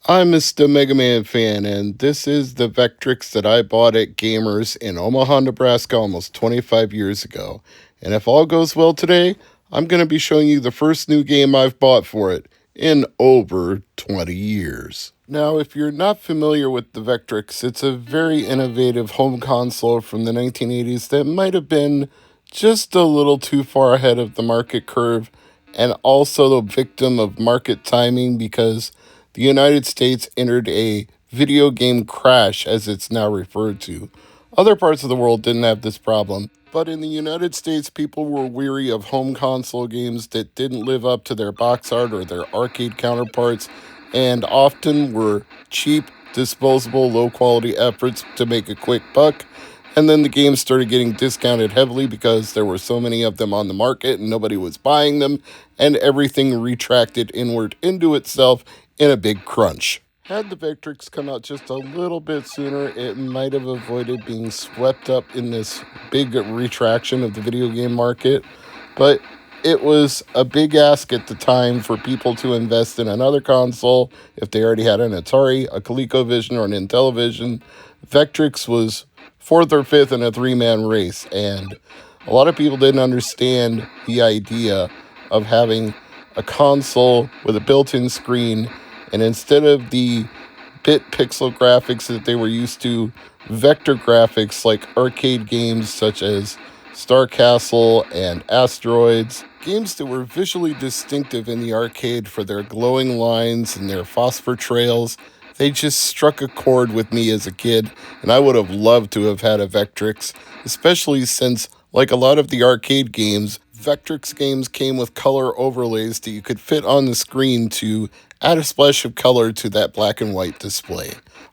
I'm Mr. MegaManFan, and this is the Vectrex that I bought at Gamers in Omaha, Nebraska almost 25 years ago. And if all goes well today, I'm going to be showing you the first new game I've bought for it in over 20 years. Now, if you're not familiar with the Vectrex, it's a very innovative home console from the 1980s that might have been just a little too far ahead of the market curve, and also the victim of market timing because the United States entered a video game crash, as it's now referred to. Other parts of the world didn't have this problem, but in the United States, people were weary of home console games that didn't live up to their box art or their arcade counterparts, and often were cheap, disposable, low-quality efforts to make a quick buck. And then the games started getting discounted heavily because there were so many of them on the market and nobody was buying them, and everything retracted inward into itself in a big crunch. Had the Vectrex come out just a little bit sooner, it might have avoided being swept up in this big retraction of the video game market, but it was a big ask at the time for people to invest in another console if they already had an Atari, a ColecoVision, or an Intellivision. Vectrex was fourth or fifth in a three-man race, and a lot of people didn't understand the idea of having a console with a built-in screen, and instead of the bit pixel graphics that they were used to, vector graphics like arcade games such as Star Castle and Asteroids, games that were visually distinctive in the arcade for their glowing lines and their phosphor trails. They just struck a chord with me as a kid, and I would have loved to have had a Vectrex, especially since, like a lot of the arcade games, Vectrex games came with color overlays that you could fit on the screen to add a splash of color to that black and white display.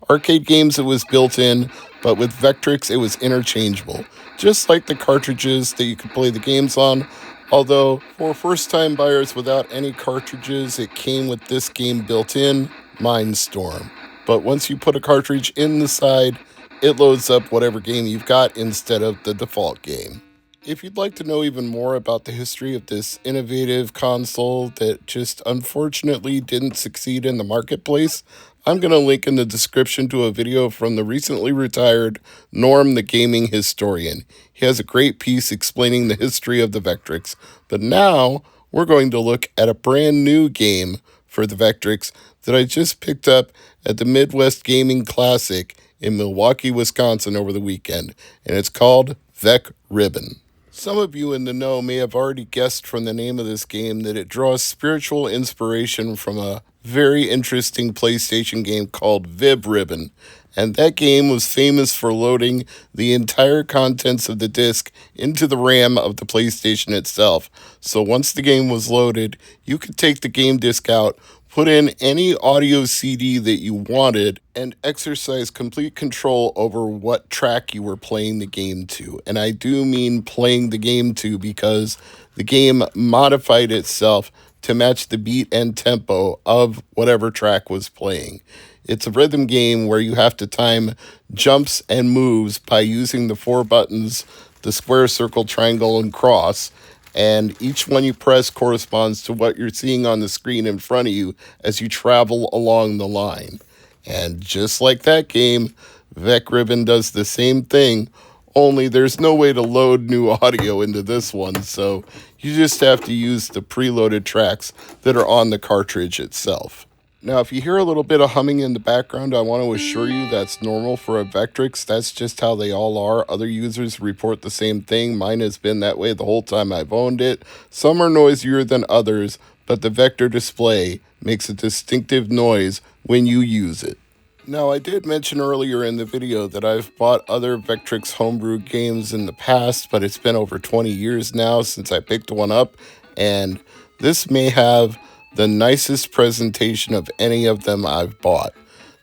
Arcade games, it was built in, but with Vectrex, it was interchangeable, just like the cartridges that you could play the games on. Although, for first-time buyers without any cartridges, it came with this game built in, Mindstorm. But once you put a cartridge in the side, it loads up whatever game you've got instead of the default game. If you'd like to know even more about the history of this innovative console that just unfortunately didn't succeed in the marketplace, I'm going to link in the description to a video from the recently retired Norm the Gaming Historian. He has a great piece explaining the history of the Vectrex. But now, we're going to look at a brand new game for the Vectrex that I just picked up at the Midwest Gaming Classic in Milwaukee, Wisconsin over the weekend, and it's called Vec Ribbon. Some of you in the know may have already guessed from the name of this game that it draws spiritual inspiration from a very interesting PlayStation game called Vibribbon, and that game was famous for loading the entire contents of the disc into the RAM of the PlayStation itself. So once the game was loaded, you could take the game disc out, put in any audio CD that you wanted, and exercise complete control over what track you were playing the game to. And I do mean playing the game to, because the game modified itself to match the beat and tempo of whatever track was playing. It's a rhythm game where you have to time jumps and moves by using the four buttons, the square, circle, triangle, and cross, and each one you press corresponds to what you're seeing on the screen in front of you as you travel along the line. And just like that game, Vec Ribbon does the same thing, only there's no way to load new audio into this one, so you just have to use the preloaded tracks that are on the cartridge itself. Now, if you hear a little bit of humming in the background, I want to assure you that's normal for a Vectrex. That's just how they all are. Other users report the same thing. Mine has been that way the whole time I've owned it. Some are noisier than others, but the vector display makes a distinctive noise when you use it. Now, I did mention earlier in the video that I've bought other Vectrex Homebrew games in the past, but it's been over 20 years now since I picked one up, and this may have the nicest presentation of any of them I've bought.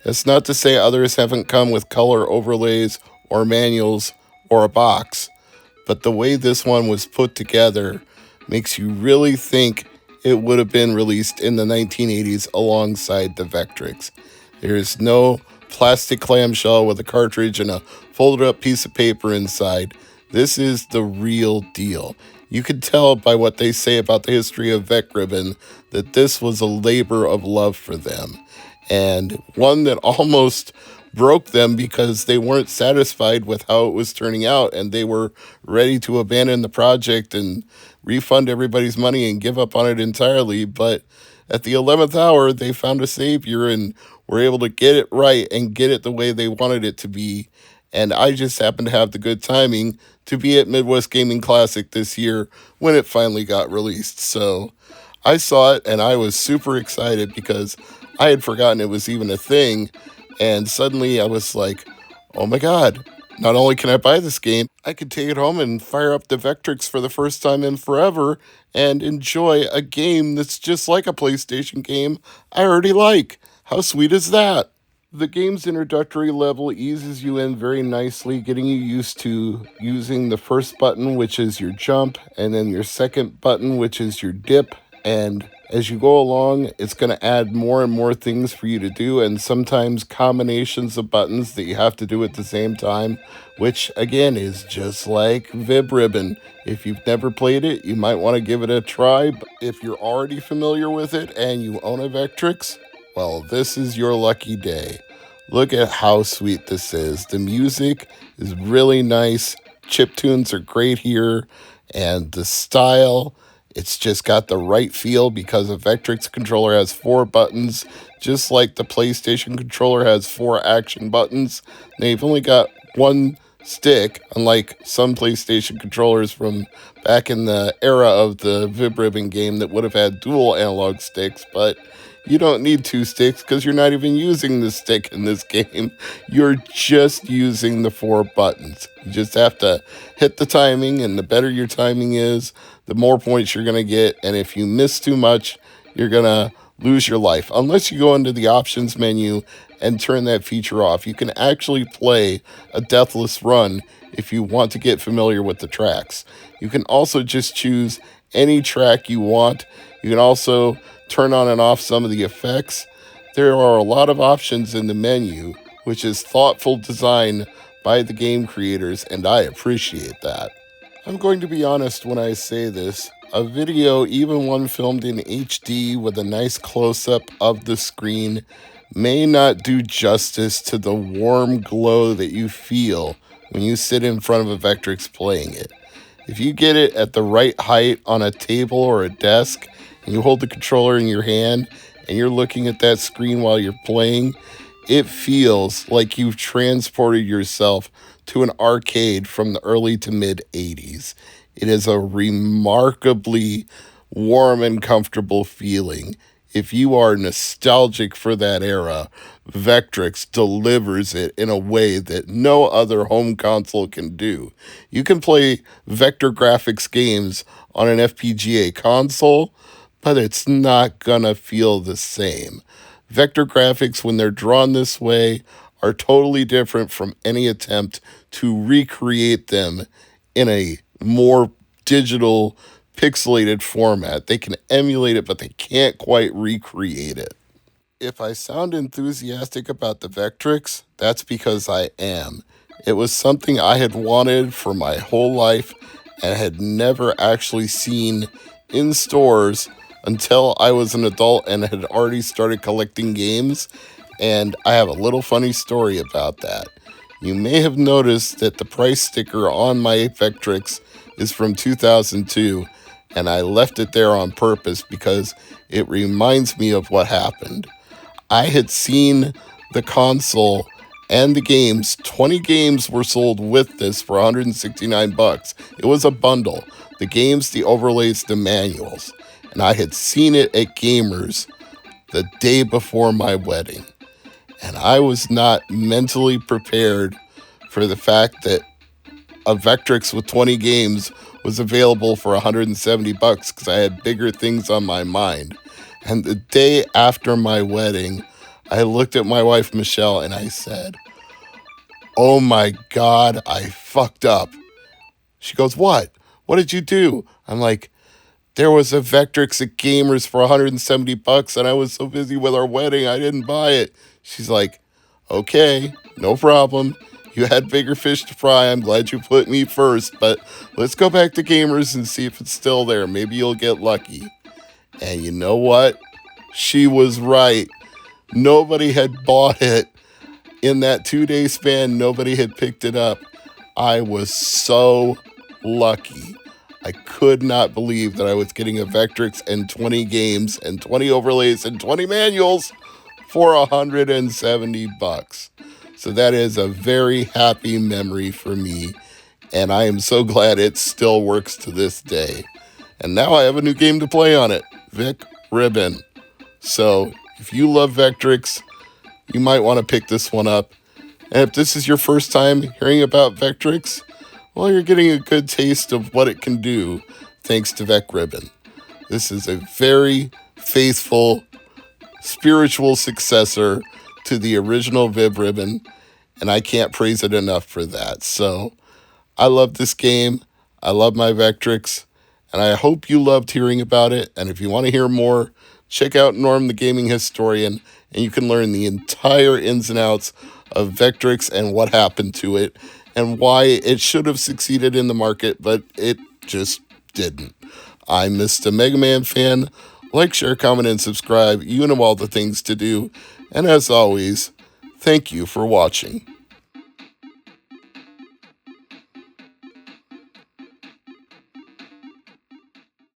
That's not to say others haven't come with color overlays or manuals or a box, but the way this one was put together makes you really think it would have been released in the 1980s alongside the Vectrex. There's no plastic clamshell with a cartridge and a folded up piece of paper inside. This is the real deal. You can tell by what they say about the history of Vec Ribbon that this was a labor of love for them. and one that almost broke them because they weren't satisfied with how it was turning out, and they were ready to abandon the project and refund everybody's money and give up on it entirely. But at the 11th hour, they found a savior and were able to get it right and get it the way they wanted it to be. And I just happened to have the good timing to be at Midwest Gaming Classic this year when it finally got released. So I saw it and I was super excited because I had forgotten it was even a thing. And suddenly I was like, oh my God, not only can I buy this game, I could take it home and fire up the Vectrex for the first time in forever and enjoy a game that's just like a PlayStation game I already like. How sweet is that? The game's introductory level eases you in very nicely, getting you used to using the first button, which is your jump, and then your second button, which is your dip. And as you go along, it's going to add more and more things for you to do, and sometimes combinations of buttons that you have to do at the same time, which again is just like Vibribbon. If you've never played it, you might want to give it a try. But if you're already familiar with it and you own a Vectrex, well, this is your lucky day. Look at how sweet this is. The music is really nice. Chiptunes are great here. And the style, it's just got the right feel because a Vectrex controller has 4 buttons, just like the PlayStation controller has 4 action buttons. They've only got 1 stick, unlike some PlayStation controllers from back in the era of the Vibribbon game that would have had dual analog sticks, but you don't need 2 sticks because you're not even using the stick in this game. You're just using the 4 buttons. You just have to hit the timing, and the better your timing is, the more points you're going to get. And if you miss too much, you're going to lose your life. Unless you go into the options menu and turn that feature off. You can actually play a deathless run if you want to get familiar with the tracks. You can also just choose any track you want. You can also turn on and off some of the effects. There are a lot of options in the menu, which is thoughtful design by the game creators, and I appreciate that. I'm going to be honest when I say this. A video, even one filmed in HD with a nice close-up of the screen, may not do justice to the warm glow that you feel when you sit in front of a Vectrex playing it. If you get it at the right height on a table or a desk, and you hold the controller in your hand, and you're looking at that screen while you're playing, it feels like you've transported yourself to an arcade from the early to mid 80s. It is a remarkably warm and comfortable feeling. If you are nostalgic for that era, Vectrex delivers it in a way that no other home console can do. You can play vector graphics games on an FPGA console, but it's not gonna feel the same. Vector graphics, when they're drawn this way, are totally different from any attempt to recreate them in a more digital, pixelated format. They can emulate it, but they can't quite recreate it. If I sound enthusiastic about the Vectrex, that's because I am. It was something I had wanted for my whole life and had never actually seen in stores until I was an adult and had already started collecting games. And I have a little funny story about that. You may have noticed that the price sticker on my Vectrex is from 2002, and I left it there on purpose because it reminds me of what happened. I had seen the console and the games. 20 games were sold with this for $169. It was a bundle. The games, the overlays, the manuals. And I had seen it at Gamers the day before my wedding. And I was not mentally prepared for the fact that a Vectrex with 20 games was available for $170 because I had bigger things on my mind. And the day after my wedding, I looked at my wife, Michelle, and I said, "Oh my God, I fucked up." She goes, "What? What did you do?" I'm like, "There was a Vectrex at Gamers for $170, and I was so busy with our wedding, I didn't buy it." She's like, "Okay, no problem. You had bigger fish to fry. I'm glad you put me first, but let's go back to Gamers and see if it's still there. Maybe you'll get lucky." And you know what? She was right. Nobody had bought it. In that 2-day span, nobody had picked it up. I was so lucky. I could not believe that I was getting a Vectrex and 20 games and 20 overlays and 20 manuals for $170. So that is a very happy memory for me, and I am so glad it still works to this day. And now I have a new game to play on it, Vec Ribbon. So if you love Vectrex, you might want to pick this one up. And if this is your first time hearing about Vectrex, well, you're getting a good taste of what it can do thanks to Vec Ribbon. This is a very faithful, spiritual successor to the original Vibribbon, and I can't praise it enough for that. So I love this game. I love my Vectrex, and I hope you loved hearing about it. And if you want to hear more, check out Norm the Gaming Historian, and you can learn the entire ins and outs of Vectrex and what happened to it and why it should have succeeded in the market, but it just didn't. I'm Mr. MegaManFan. Like, share, comment, and subscribe. You know all the things to do. And as always, thank you for watching.